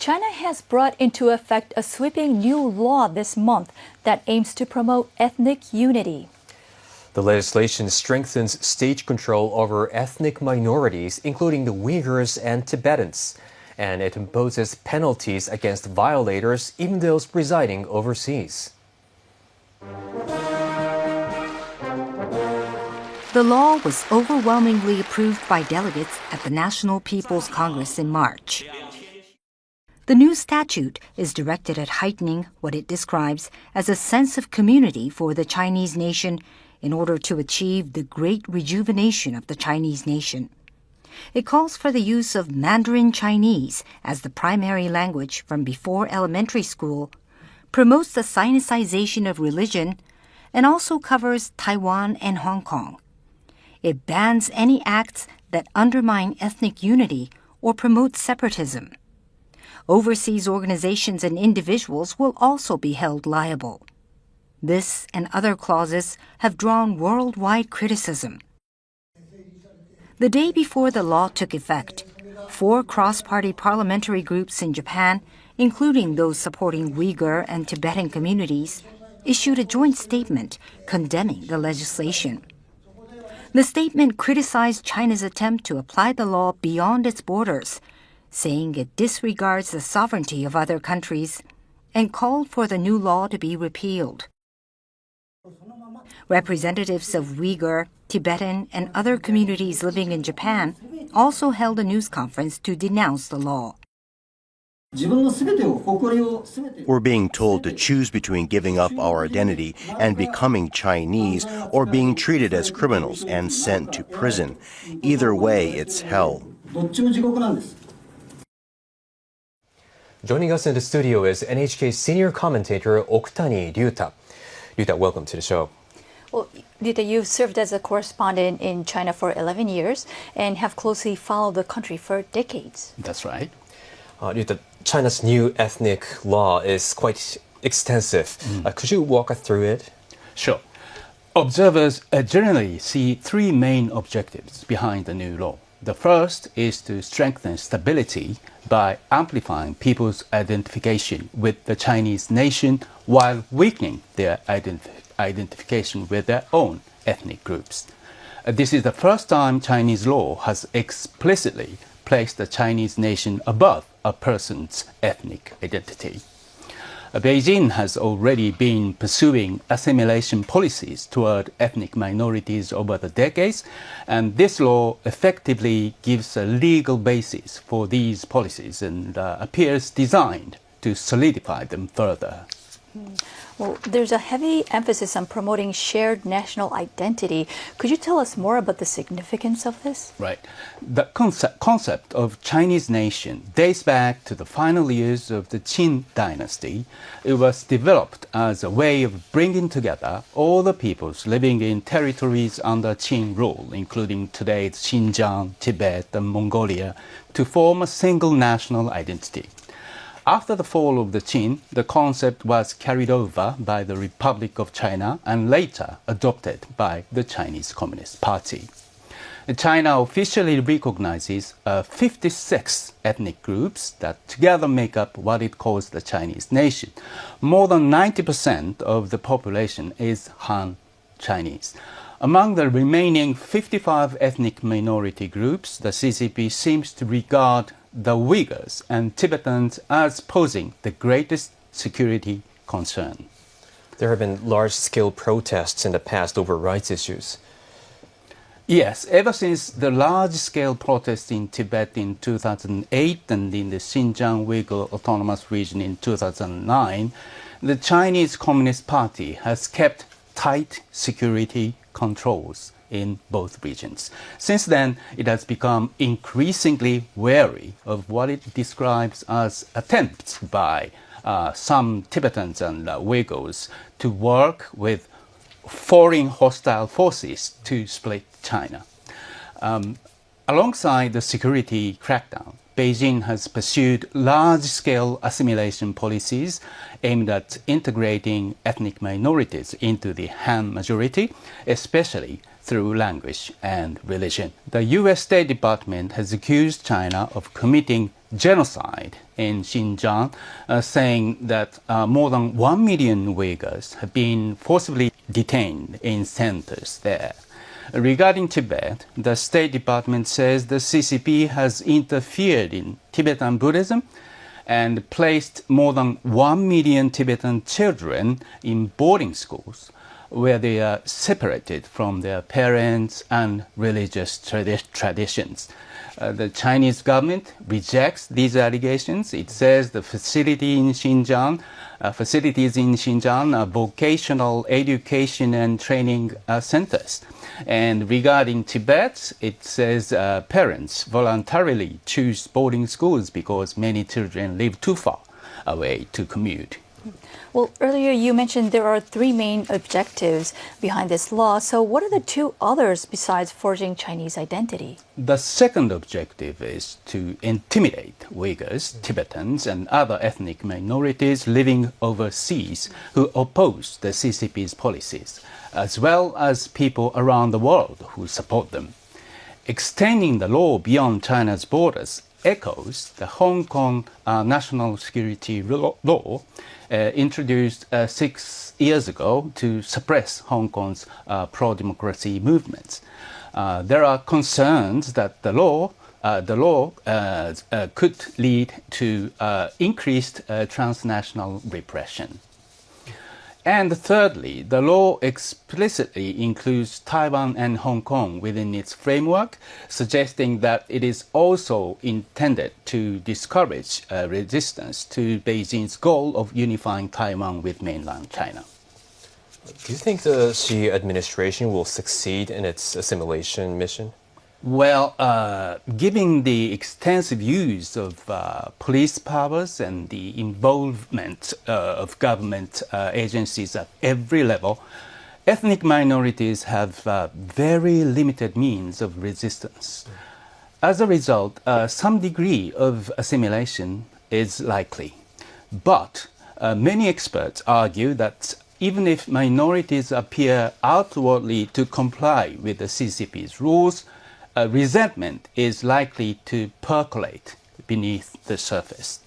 China has brought into effect a sweeping new law this month that aims to promote ethnic unity. The legislation strengthens state control over ethnic minorities, including the Uyghurs and Tibetans, and it imposes penalties against violators, even those residing overseas. The law was overwhelmingly approved by delegates at the National People's Congress in March. The new statute is directed at heightening what it describes as a sense of community for the Chinese nation in order to achieve the great rejuvenation of the Chinese nation. It calls for the use of Mandarin Chinese as the primary language from before elementary school, promotes the Sinicization of religion, and also covers Taiwan and Hong Kong. It bans any acts that undermine ethnic unity or promote separatism. Overseas organizations and individuals will also be held liable. This and other clauses have drawn worldwide criticism. The day before the law took effect, 4 cross-party parliamentary groups in Japan, including those supporting Uyghur and Tibetan communities, issued a joint statement condemning the legislation. The statement criticized China's attempt to apply the law beyond its borders, saying it disregards the sovereignty of other countries, and called for the new law to be repealed. Representatives of Uyghur, Tibetan, and other communities living in Japan also held a news conference to denounce the law. We're being told to choose between giving up our identity and becoming Chinese or being treated as criminals and sent to prison. Either way, it's hell. Joining us in the studio is NHK senior commentator Oktani Ryuta. Ryuta, welcome to the show. Well, Ryuta, you've served as a correspondent in China for 11 years and have closely followed the country for decades. That's right. Ryuta, China's new ethnic law is quite extensive. Could you walk us through it? Sure. Observers generally see 3 main objectives behind the new law. The first is to strengthen stability by amplifying people's identification with the Chinese nation while weakening their identification with their own ethnic groups. This is the first time Chinese law has explicitly placed the Chinese nation above a person's ethnic identity. Beijing has already been pursuing assimilation policies toward ethnic minorities over the decades, and this law effectively gives a legal basis for these policies and appears designed to solidify them further. Well, there's a heavy emphasis on promoting shared national identity. Could you tell us more about the significance of this? Right. The concept of Chinese nation dates back to the final years of the Qin dynasty. It was developed as a way of bringing together all the peoples living in territories under Qin rule, including today's Xinjiang, Tibet, and Mongolia, to form a single national identity. After the fall of the Qin, the concept was carried over by the Republic of China and later adopted by the Chinese Communist Party. China officially recognizes 56 ethnic groups that together make up what it calls the Chinese nation. More than 90% of the population is Han Chinese. Among the remaining 55 ethnic minority groups, the CCP seems to regard the Uyghurs and Tibetans as posing the greatest security concern. There have been large-scale protests in the past over rights issues. Yes, ever since the large-scale protests in Tibet in 2008 and in the Xinjiang Uyghur Autonomous Region in 2009, the Chinese Communist Party has kept tight security controls in both regions. Since then, it has become increasingly wary of what it describes as attempts by some Tibetans and Uyghurs to work with foreign hostile forces to split China. Alongside the security crackdown, Beijing has pursued large-scale assimilation policies aimed at integrating ethnic minorities into the Han majority, especially through language and religion. The U.S. State Department has accused China of committing genocide in Xinjiang, saying that more than 1 million Uyghurs have been forcibly detained in centers there. Regarding Tibet, the State Department says the CCP has interfered in Tibetan Buddhism and placed more than 1 million Tibetan children in boarding schools where they are separated from their parents and religious traditions. The Chinese government rejects these allegations. It says the facilities in Xinjiang are vocational education and training centers. And regarding Tibet, it says parents voluntarily choose boarding schools because many children live too far away to commute. Well, earlier you mentioned there are three main objectives behind this law. So what are the two others besides forging Chinese identity? The second objective is to intimidate Uyghurs, Tibetans, and other ethnic minorities living overseas who oppose the CCP's policies, as well as people around the world who support them. Extending the law beyond China's borders echoes the Hong Kong national security law introduced 6 years ago to suppress Hong Kong's pro-democracy movements. There are concerns that the law could lead to increased transnational repression. And thirdly, the law explicitly includes Taiwan and Hong Kong within its framework, suggesting that it is also intended to discourage resistance to Beijing's goal of unifying Taiwan with mainland China. Do you think the Xi administration will succeed in its assimilation mission? Well, given the extensive use of police powers and the involvement of government agencies at every level, ethnic minorities have very limited means of resistance. As a result, some degree of assimilation is likely. But many experts argue that even if minorities appear outwardly to comply with the CCP's rules, resentment is likely to percolate beneath the surface.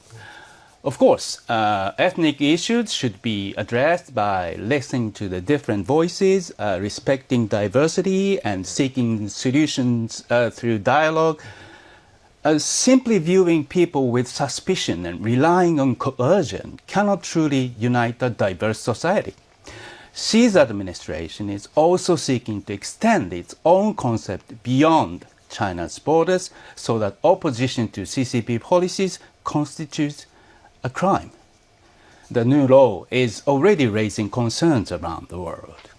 Of course, ethnic issues should be addressed by listening to the different voices, respecting diversity, and seeking solutions through dialogue. Simply viewing people with suspicion and relying on coercion cannot truly unite a diverse society. Xi's administration is also seeking to extend its own concept beyond China's borders so that opposition to CCP policies constitutes a crime. The new law is already raising concerns around the world.